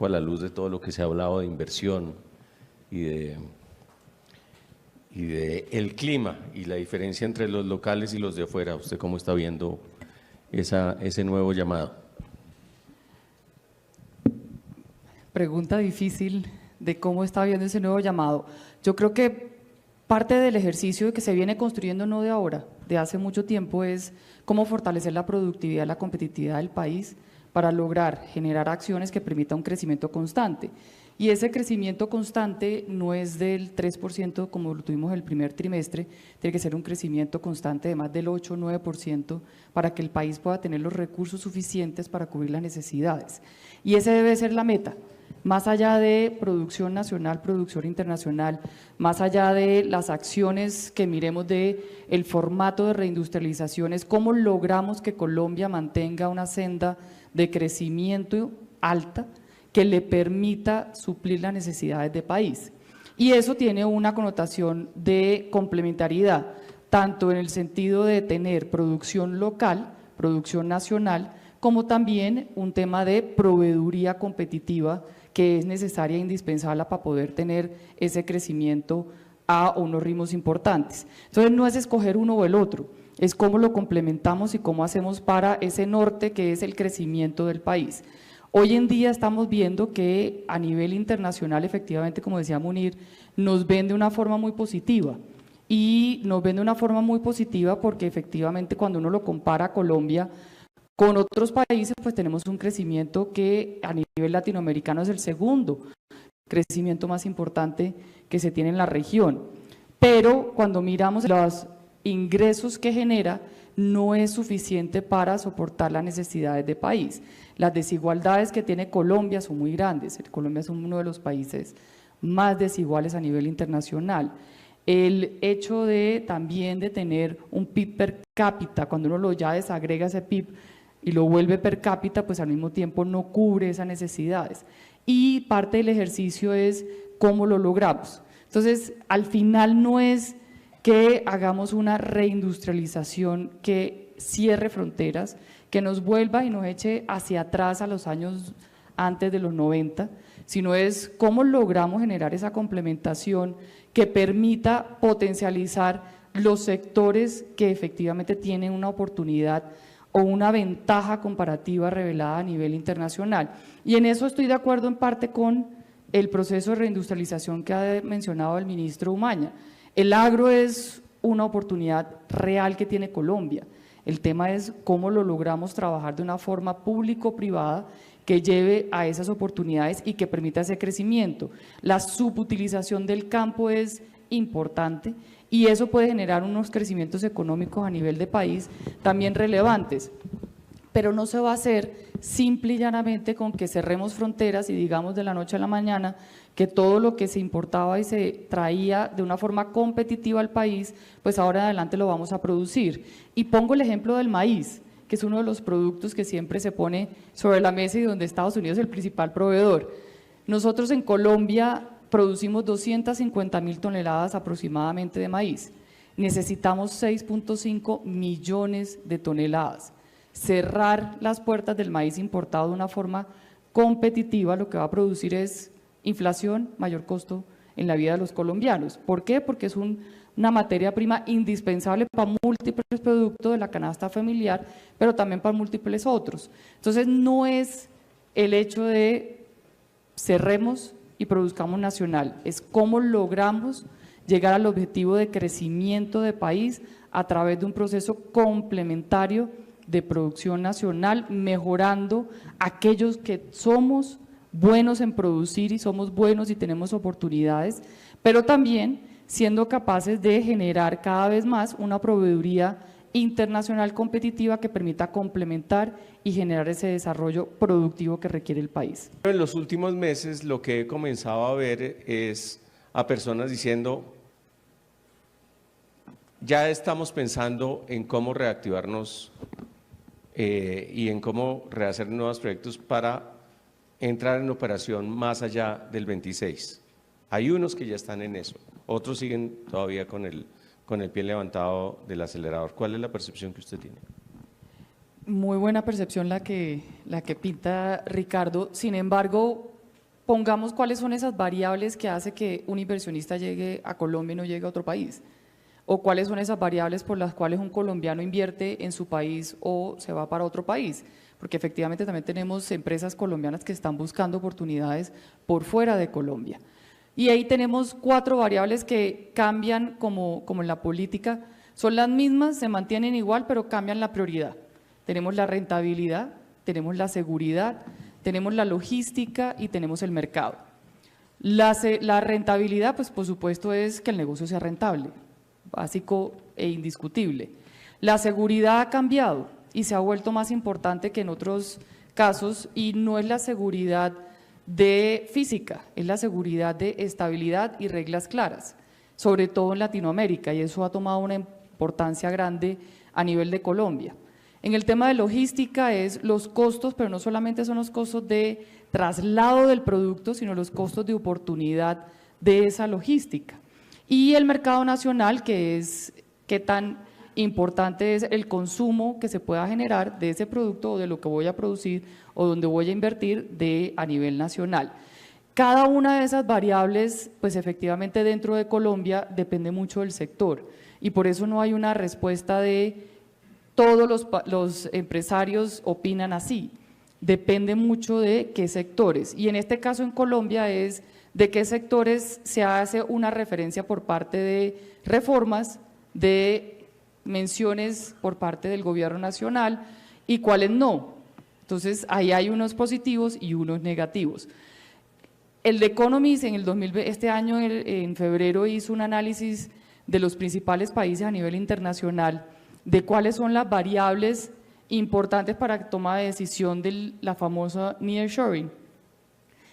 poco a la luz de todo lo que se ha hablado de inversión y de el clima y la diferencia entre los locales y los de afuera. ¿Usted cómo está viendo ese nuevo llamado? Pregunta difícil de cómo está viendo ese nuevo llamado. Yo creo que parte del ejercicio que se viene construyendo no de ahora, de hace mucho tiempo, es cómo fortalecer la productividad y la competitividad del país para lograr generar acciones que permitan un crecimiento constante. Y ese crecimiento constante no es del 3% como lo tuvimos el primer trimestre, tiene que ser un crecimiento constante de más del 8 o 9% para que el país pueda tener los recursos suficientes para cubrir las necesidades. Y esa debe ser la meta. Más allá de producción nacional, producción internacional, más allá de las acciones que miremos de el formato de reindustrialización, es cómo logramos que Colombia mantenga una senda de crecimiento alta que le permita suplir las necesidades del país. Y eso tiene una connotación de complementariedad, tanto en el sentido de tener producción local, producción nacional, como también un tema de proveeduría competitiva que es necesaria e indispensable para poder tener ese crecimiento a unos ritmos importantes. Entonces no es escoger uno o el otro, es cómo lo complementamos y cómo hacemos para ese norte que es el crecimiento del país. Hoy en día estamos viendo que a nivel internacional, efectivamente, como decía Munir, nos ven de una forma muy positiva. Y nos ven de una forma muy positiva porque efectivamente cuando uno lo compara a Colombia con otros países, pues tenemos un crecimiento que a nivel latinoamericano es el segundo crecimiento más importante que se tiene en la región. Pero cuando miramos los ingresos que genera, no es suficiente para soportar las necesidades del país. Las desigualdades que tiene Colombia son muy grandes. Colombia es uno de los países más desiguales a nivel internacional. El hecho de también de tener un PIB per cápita, cuando uno lo ya desagrega ese PIB y lo vuelve per cápita, pues al mismo tiempo no cubre esas necesidades. Y parte del ejercicio es cómo lo logramos. Entonces, al final no es que hagamos una reindustrialización que cierre fronteras, que nos vuelva y nos eche hacia atrás a los años antes de los 90, sino es cómo logramos generar esa complementación que permita potencializar los sectores que efectivamente tienen una oportunidad o una ventaja comparativa revelada a nivel internacional. Y en eso estoy de acuerdo en parte con el proceso de reindustrialización que ha mencionado el ministro Umaña. El agro es una oportunidad real que tiene Colombia. El tema es cómo lo logramos trabajar de una forma público-privada que lleve a esas oportunidades y que permita ese crecimiento. La subutilización del campo es importante y eso puede generar unos crecimientos económicos a nivel de país también relevantes, pero no se va a hacer simple y llanamente con que cerremos fronteras y digamos de la noche a la mañana que todo lo que se importaba y se traía de una forma competitiva al país, pues ahora en adelante lo vamos a producir. Y pongo el ejemplo del maíz, que es uno de los productos que siempre se pone sobre la mesa y donde Estados Unidos es el principal proveedor. Nosotros en Colombia producimos 250.000 toneladas aproximadamente de maíz. Necesitamos 6.5 millones de toneladas. Cerrar las puertas del maíz importado de una forma competitiva lo que va a producir es inflación, mayor costo en la vida de los colombianos. ¿Por qué? Porque es una materia prima indispensable para múltiples productos de la canasta familiar, pero también para múltiples otros. Entonces no es el hecho de cerremos y produzcamos nacional, es cómo logramos llegar al objetivo de crecimiento de país a través de un proceso complementario de producción nacional, mejorando aquellos que somos buenos en producir y somos buenos y tenemos oportunidades, pero también siendo capaces de generar cada vez más una proveeduría internacional competitiva que permita complementar y generar ese desarrollo productivo que requiere el país. En los últimos meses lo que he comenzado a ver es a personas diciendo, ya estamos pensando en cómo reactivarnos y en cómo rehacer nuevos proyectos para entrar en operación más allá del 26. Hay unos que ya están en eso, otros siguen todavía con el pie levantado del acelerador. ¿Cuál es la percepción que usted tiene? Muy buena percepción la que pinta Ricardo. Sin embargo, pongamos cuáles son esas variables que hace que un inversionista llegue a Colombia y no llegue a otro país, o cuáles son esas variables por las cuales un colombiano invierte en su país o se va para otro país, porque efectivamente también tenemos empresas colombianas que están buscando oportunidades por fuera de Colombia. Y ahí tenemos 4 variables que cambian como en la política, son las mismas, se mantienen igual, pero cambian la prioridad. Tenemos la rentabilidad, tenemos la seguridad, tenemos la logística y tenemos el mercado. La rentabilidad, pues por supuesto, es que el negocio sea rentable, básico e indiscutible. La seguridad ha cambiado y se ha vuelto más importante que en otros casos, y no es la seguridad de física, es la seguridad de estabilidad y reglas claras, sobre todo en Latinoamérica, y eso ha tomado una importancia grande a nivel de Colombia. En el tema de logística es los costos, pero no solamente son los costos de traslado del producto, sino los costos de oportunidad de esa logística. Y el mercado nacional, que es qué tan importante es el consumo que se pueda generar de ese producto o de lo que voy a producir o donde voy a invertir a nivel nacional. Cada una de esas variables, pues efectivamente dentro de Colombia depende mucho del sector, y por eso no hay una respuesta de todos los empresarios opinan así, depende mucho de qué sectores, y en este caso en Colombia es de qué sectores se hace una referencia por parte de reformas, de menciones por parte del gobierno nacional y cuáles no. Entonces ahí hay unos positivos y unos negativos. El The Economist este año en febrero hizo un análisis de los principales países a nivel internacional de cuáles son las variables importantes para toma de decisión de la famosa nearshoring.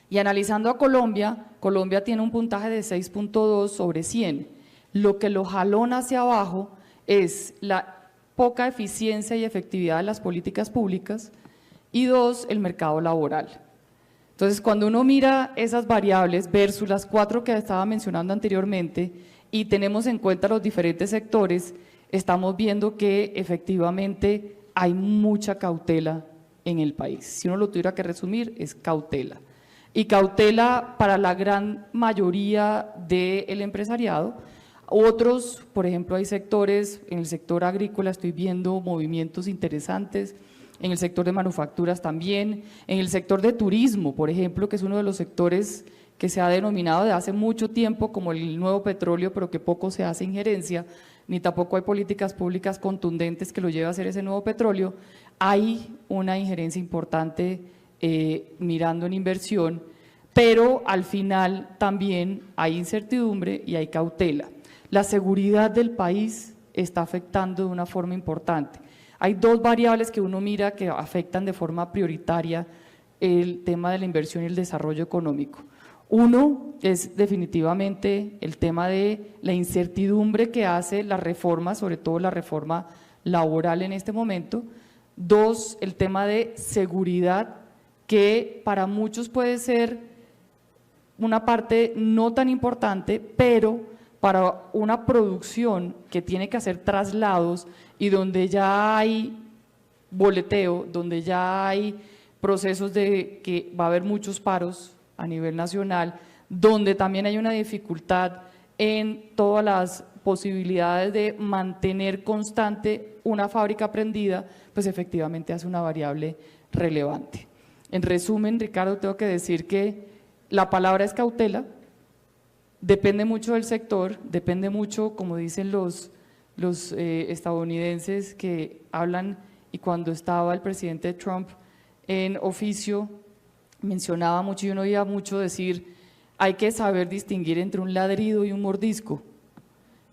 Y analizando a Colombia, Colombia tiene un puntaje de 6.2 sobre 100. Lo que lo jalona hacia abajo es la poca eficiencia y efectividad de las políticas públicas, y 2, el mercado laboral. Entonces, cuando uno mira esas variables versus las 4 que estaba mencionando anteriormente y tenemos en cuenta los diferentes sectores, estamos viendo que efectivamente hay mucha cautela en el país. Si uno lo tuviera que resumir, es cautela. Y cautela para la gran mayoría del empresariado. Otros, por ejemplo, hay sectores, en el sector agrícola estoy viendo movimientos interesantes, en el sector de manufacturas también, en el sector de turismo, por ejemplo, que es uno de los sectores que se ha denominado de hace mucho tiempo como el nuevo petróleo, pero que poco se hace injerencia, ni tampoco hay políticas públicas contundentes que lo lleven a hacer ese nuevo petróleo. Hay una injerencia importante mirando en inversión, pero al final también hay incertidumbre y hay cautela. La seguridad del país está afectando de una forma importante. Hay 2 variables que uno mira que afectan de forma prioritaria el tema de la inversión y el desarrollo económico. Uno es definitivamente el tema de la incertidumbre que hace la reforma, sobre todo la reforma laboral en este momento. 2, el tema de seguridad, que para muchos puede ser una parte no tan importante, pero para una producción que tiene que hacer traslados y donde ya hay boleteo, donde ya hay procesos de que va a haber muchos paros a nivel nacional, donde también hay una dificultad en todas las posibilidades de mantener constante una fábrica prendida, pues efectivamente hace una variable relevante. En resumen, Ricardo, tengo que decir que la palabra es cautela, depende mucho del sector, depende mucho, como dicen los estadounidenses que hablan, y cuando estaba el presidente Trump en oficio, mencionaba mucho y uno oía mucho decir, hay que saber distinguir entre un ladrido y un mordisco.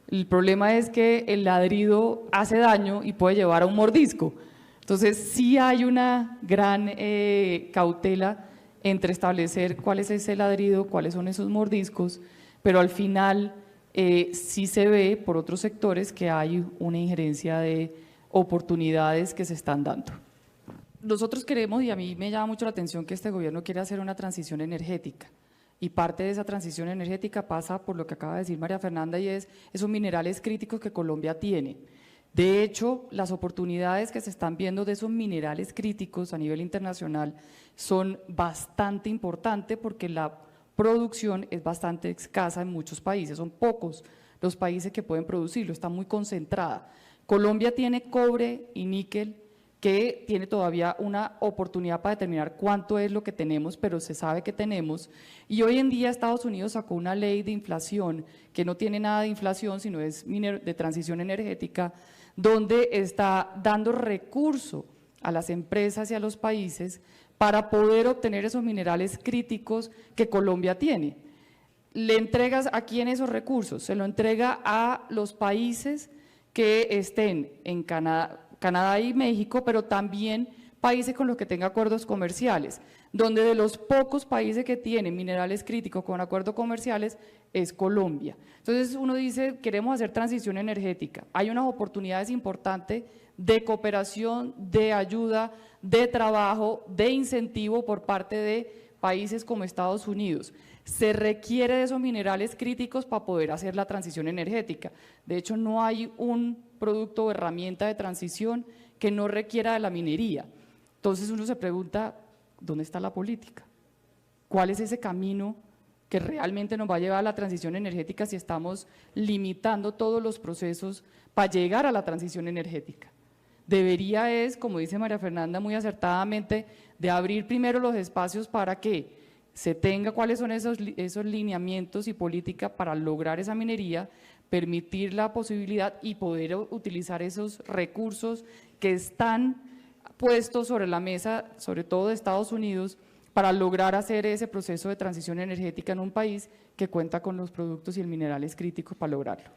El problema es que el ladrido hace daño y puede llevar a un mordisco. Entonces sí hay una gran cautela entre establecer cuál es ese ladrido, cuáles son esos mordiscos, pero al final sí se ve por otros sectores que hay una injerencia de oportunidades que se están dando. Nosotros queremos, y a mí me llama mucho la atención, que este gobierno quiere hacer una transición energética, y parte de esa transición energética pasa por lo que acaba de decir María Fernanda, y es esos minerales críticos que Colombia tiene. De hecho, las oportunidades que se están viendo de esos minerales críticos a nivel internacional son bastante importantes porque la producción es bastante escasa en muchos países, son pocos los países que pueden producirlo, está muy concentrada. Colombia tiene cobre y níquel, que tiene todavía una oportunidad para determinar cuánto es lo que tenemos, pero se sabe que tenemos. Y hoy en día Estados Unidos sacó una ley de inflación, que no tiene nada de inflación, sino es de transición energética, donde está dando recurso a las empresas y a los países para poder obtener esos minerales críticos que Colombia tiene. ¿Le entregas a quién esos recursos? Se lo entrega a los países que estén en Canadá y México, pero también países con los que tenga acuerdos comerciales, donde de los pocos países que tienen minerales críticos con acuerdos comerciales es Colombia. Entonces uno dice, queremos hacer transición energética, hay unas oportunidades importantes de cooperación, de ayuda, de trabajo, de incentivo por parte de países como Estados Unidos. Se requiere de esos minerales críticos para poder hacer la transición energética. De hecho, no hay un producto o herramienta de transición que no requiera de la minería. Entonces uno se pregunta, ¿dónde está la política? ¿Cuál es ese camino que realmente nos va a llevar a la transición energética si estamos limitando todos los procesos para llegar a la transición energética? Debería es, como dice María Fernanda muy acertadamente, de abrir primero los espacios para que se tenga cuáles son esos lineamientos y política para lograr esa minería, permitir la posibilidad y poder utilizar esos recursos que están puestos sobre la mesa, sobre todo de Estados Unidos, para lograr hacer ese proceso de transición energética en un país que cuenta con los productos y el minerales críticos para lograrlo.